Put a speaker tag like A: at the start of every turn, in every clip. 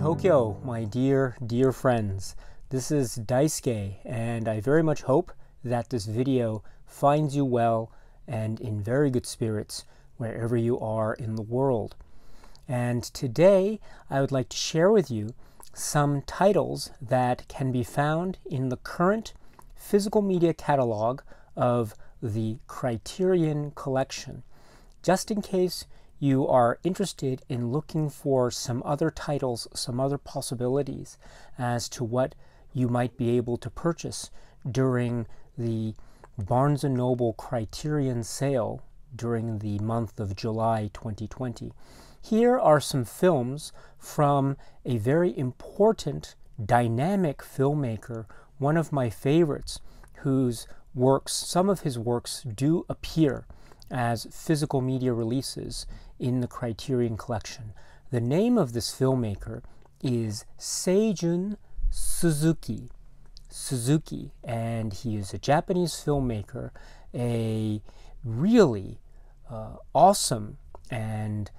A: Tokyo, my dear friends. This is Daisuke, and I very much hope that this video finds you well and in very good spirits wherever you are in the world. And today I would like to share with you some titles that can be found in the current physical media catalog of the Criterion Collection, just in case you are interested in looking for some other titles, some other possibilities as to what you might be able to purchase during the Barnes & Noble Criterion sale during the month of July 2020. Here are some films from a very important, dynamic filmmaker, one of my favorites, whose works, some of his works do appear as physical media releases in the Criterion Collection. The name of this filmmaker is Seijun Suzuki. And he is a Japanese filmmaker, a really awesome and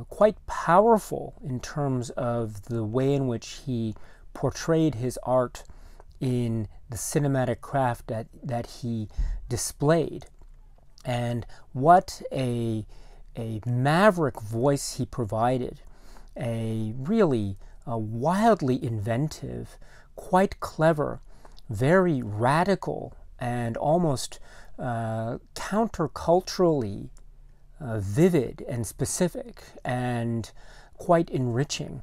A: quite powerful in terms of the way in which he portrayed his art in the cinematic craft that he displayed. And what a maverick voice he provided, a really wildly inventive, quite clever, very radical, and almost counterculturally vivid and specific and quite enriching.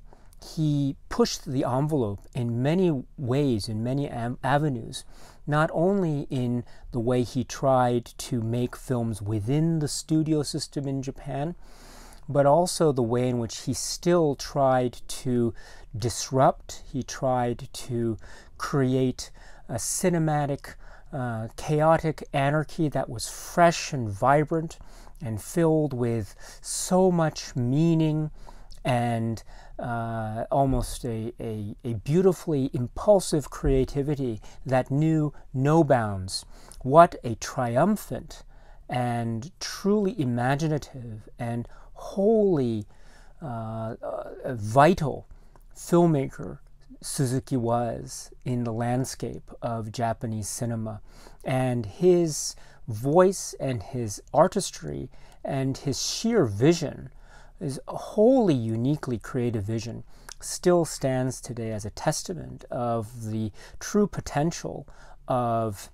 A: He pushed the envelope in many ways, in many avenues, not only in the way he tried to make films within the studio system in Japan, but also the way in which he still tried to disrupt, he tried to create a cinematic, chaotic anarchy that was fresh and vibrant and filled with so much meaning and almost a beautifully impulsive creativity that knew no bounds. What a triumphant and truly imaginative and wholly vital filmmaker Suzuki was in the landscape of Japanese cinema. And his voice and his artistry and his sheer vision, his wholly uniquely creative vision, still stands today as a testament of the true potential of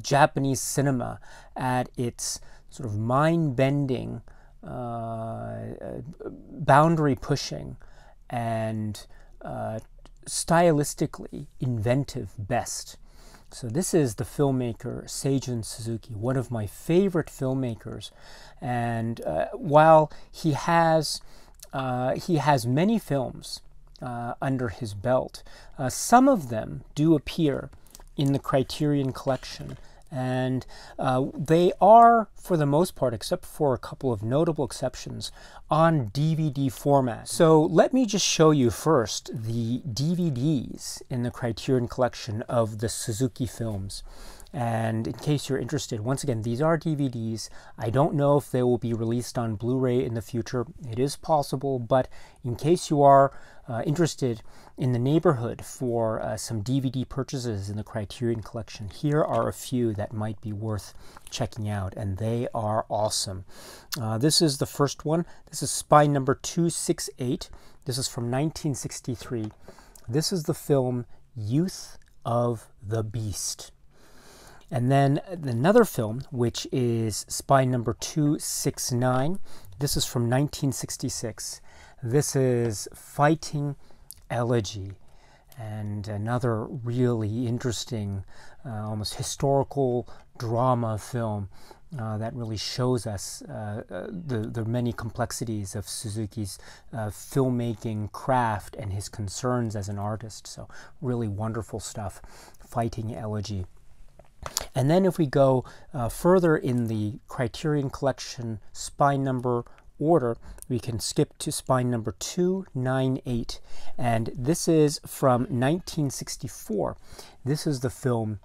A: Japanese cinema at its sort of mind-bending, boundary-pushing, and stylistically inventive best. So this is the filmmaker Seijun Suzuki, one of my favorite filmmakers. And while he has many films under his belt, some of them do appear in the Criterion Collection. And they are, for the most part, except for a couple of notable exceptions, on DVD format. So let me just show you first the DVDs in the Criterion Collection of the Suzuki films. And in case you're interested, once again, these are DVDs. I don't know if they will be released on Blu-ray in the future. It is possible, but in case you are interested in the neighborhood for some DVD purchases in the Criterion Collection, here are a few that might be worth checking out, and they are awesome. This is the first one. This is Spy number 268. This is from 1963. This is the film Youth of the Beast. And then another film, which is Spy number 269. This is from 1966. This is Fighting Elegy, and another really interesting, almost historical drama film that really shows us the many complexities of Suzuki's filmmaking craft and his concerns as an artist. So really wonderful stuff. Fighting Elegy. And then if we go further in the Criterion Collection spy number order, we can skip to spy number 298. And this is from 1964. This is the film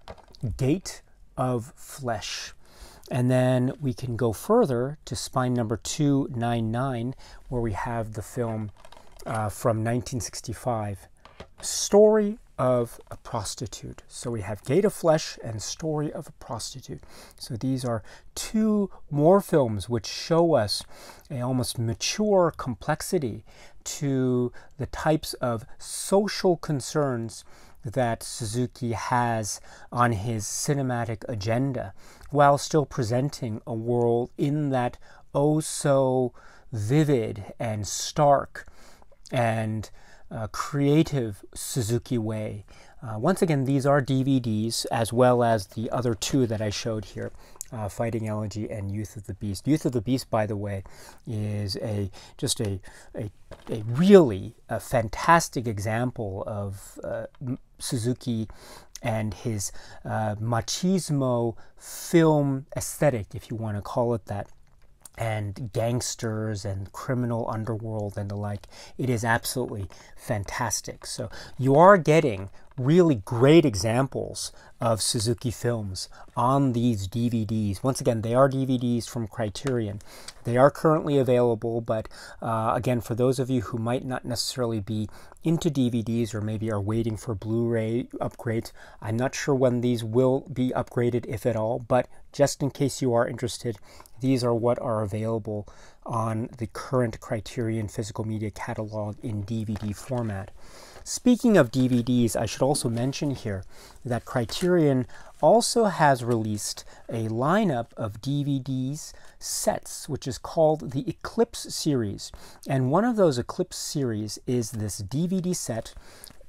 A: Gate of Flesh. And then we can go further to spine number 299, where we have the film from 1965, Story of a Prostitute. So we have Gate of Flesh and Story of a Prostitute. So these are two more films which show us a almost mature complexity to the types of social concerns that Suzuki has on his cinematic agenda, while still presenting a world in that oh so vivid and stark and creative Suzuki way. Once again, these are DVDs, as well as the other two that I showed here, Fighting Elegy and Youth of the Beast. Youth of the Beast, by the way, is just a really fantastic example of Suzuki and his machismo film aesthetic, if you want to call it that, and gangsters and criminal underworld and the like. It is absolutely fantastic. So you are getting really great examples of Suzuki films on these DVDs. Once again, they are DVDs from Criterion. They are currently available, but again, for those of you who might not necessarily be into DVDs or maybe are waiting for Blu-ray upgrades, I'm not sure when these will be upgraded, if at all, but just in case you are interested, these are what are available on the current Criterion physical media catalog in DVD format. Speaking of DVDs, I should also mention here that Criterion also has released a lineup of DVDs sets, which is called the Eclipse Series. And one of those Eclipse Series is this DVD set,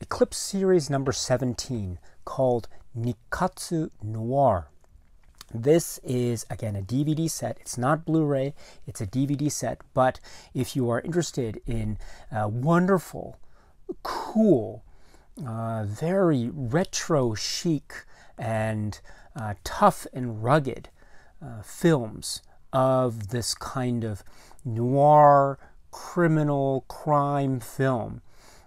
A: Eclipse Series number 17, called Nikatsu Noir. This is, again, a DVD set. It's not Blu-ray, it's a DVD set. But if you are interested in wonderful, cool, very retro chic and tough and rugged films of this kind of noir, criminal, crime film,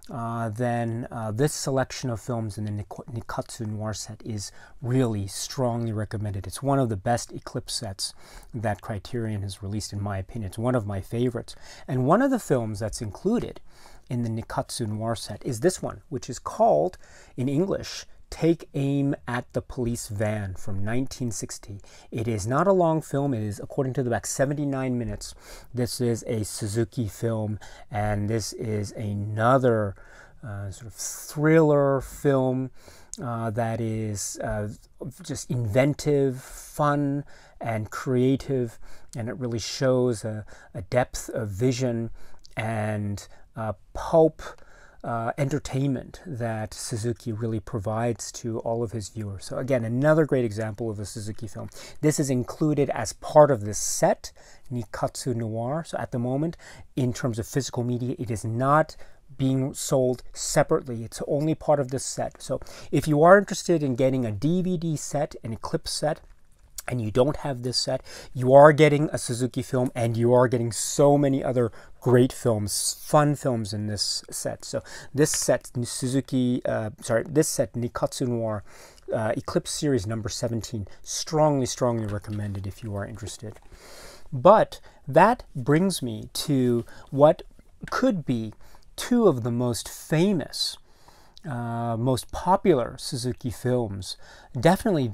A: then this selection of films in the Nikatsu Noir set is really strongly recommended. It's one of the best Eclipse sets that Criterion has released, in my opinion. It's one of my favorites. And one of the films that's included in the Nikatsu Noir set is this one, which is called, in English, Take Aim at the Police Van, from 1960. It is not a long film. It is, according to the back, 79 minutes. This is a Suzuki film, and this is another sort of thriller film that is just inventive, fun, and creative, and it really shows a depth of vision and pulp entertainment that Suzuki really provides to all of his viewers. So again, another great example of a Suzuki film. This is included as part of this set, Nikatsu Noir. So at the moment, in terms of physical media, it is not being sold separately. It's only part of this set. So if you are interested in getting a DVD set, an Eclipse set, and you don't have this set, you are getting a Suzuki film, and you are getting so many other great films, fun films in this set. So this set, this set, Nikatsu Noir, Eclipse Series number 17, strongly, strongly recommended if you are interested. But that brings me to what could be two of the most famous, most popular Suzuki films. Definitely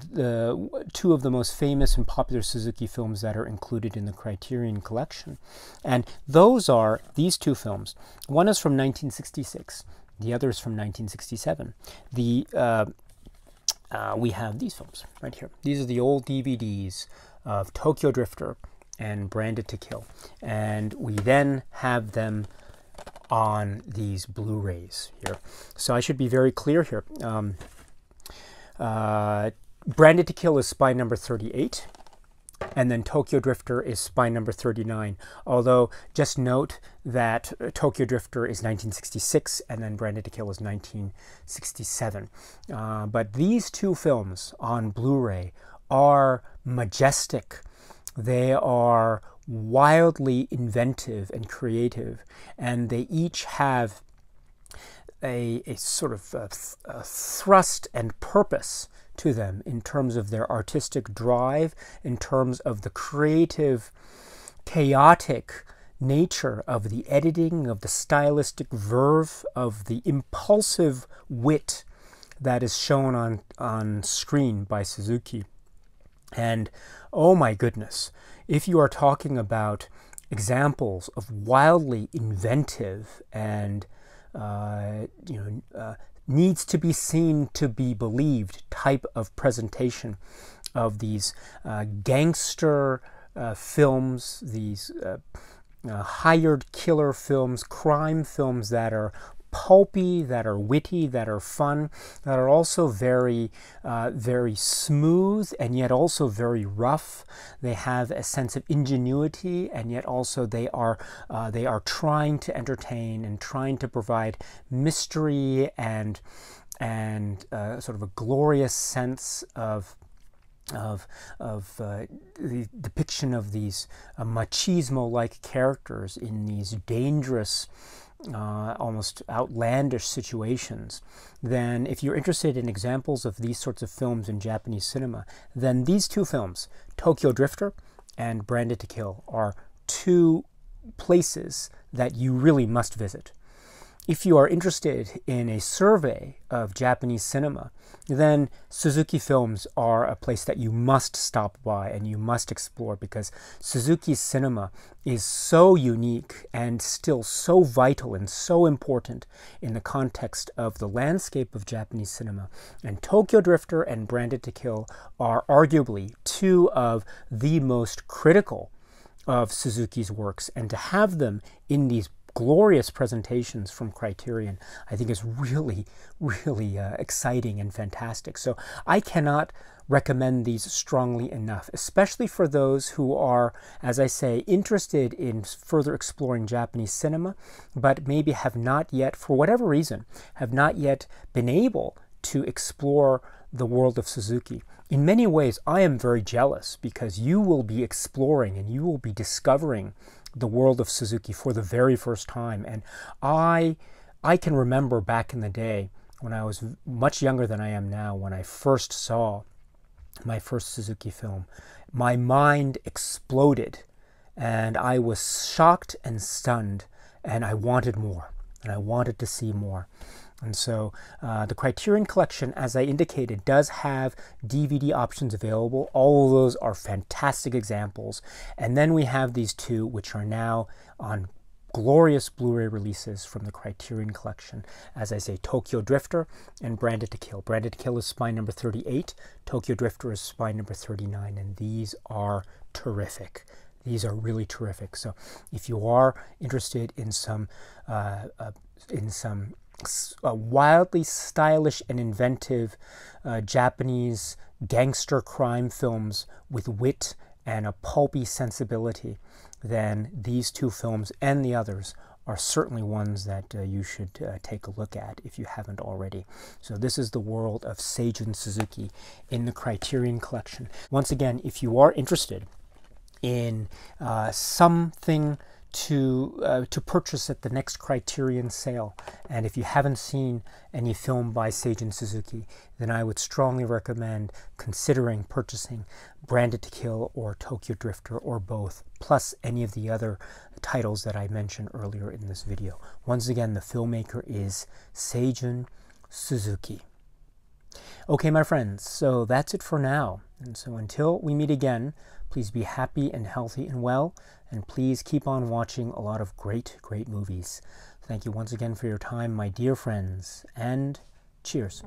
A: two of the most famous and popular Suzuki films that are included in the Criterion Collection. And those are these two films. One is from 1966. The other is from 1967. We have these films right here. These are the old DVDs of Tokyo Drifter and Branded to Kill. And we then have them on these Blu-rays here. So I should be very clear here. Branded to Kill is spine number 38, and then Tokyo Drifter is spine number 39. Although, just note that Tokyo Drifter is 1966, and then Branded to Kill is 1967. But these two films on Blu-ray are majestic. They are wildly inventive and creative, and they each have a sort of a thrust and purpose to them in terms of their artistic drive, in terms of the creative, chaotic nature of the editing, of the stylistic verve, of the impulsive wit that is shown on screen by Suzuki. And oh my goodness, if you are talking about examples of wildly inventive and needs to be seen to be believed type of presentation of these gangster films, these hired killer films, crime films that are pulpy, that are witty, that are fun, that are also very, very smooth and yet also very rough. They have a sense of ingenuity, and yet also they are trying to entertain and trying to provide mystery and sort of a glorious sense of the depiction of these machismo-like characters in these dangerous, almost outlandish situations. Then if you're interested in examples of these sorts of films in Japanese cinema, then these two films, Tokyo Drifter and Branded to Kill, are two places that you really must visit. If you are interested in a survey of Japanese cinema, then Suzuki films are a place that you must stop by and you must explore, because Suzuki's cinema is so unique and still so vital and so important in the context of the landscape of Japanese cinema. And Tokyo Drifter and Branded to Kill are arguably two of the most critical of Suzuki's works, and to have them in these glorious presentations from Criterion, I think is really, really exciting and fantastic. So I cannot recommend these strongly enough, especially for those who are, as I say, interested in further exploring Japanese cinema, but maybe have not yet, for whatever reason, have not yet been able to explore the world of Suzuki. In many ways, I am very jealous, because you will be exploring and you will be discovering the world of Suzuki for the very first time. And I can remember back in the day when I was much younger than I am now, when I first saw my first Suzuki film, my mind exploded and I was shocked and stunned, and I wanted more and I wanted to see more. And so the Criterion Collection, as I indicated, does have DVD options available. All of those are fantastic examples. And then we have these two, which are now on glorious Blu-ray releases from the Criterion Collection. As I say, Tokyo Drifter and Branded to Kill. Branded to Kill is spine number 38. Tokyo Drifter is spine number 39. And these are terrific. These are really terrific. So if you are interested in some wildly stylish and inventive Japanese gangster crime films with wit and a pulpy sensibility, then these two films and the others are certainly ones that you should take a look at if you haven't already. So this is the world of Seijun Suzuki in the Criterion Collection. Once again, if you are interested in something to purchase at the next Criterion sale, and if you haven't seen any film by Seijun Suzuki, then I would strongly recommend considering purchasing Branded to Kill or Tokyo Drifter, or both, plus any of the other titles that I mentioned earlier in this video. Once again, the filmmaker is Seijun Suzuki. Okay, my friends, so that's it for now. And so until we meet again, please be happy and healthy and well, and please keep on watching a lot of great, great movies. Thank you once again for your time, my dear friends, and cheers.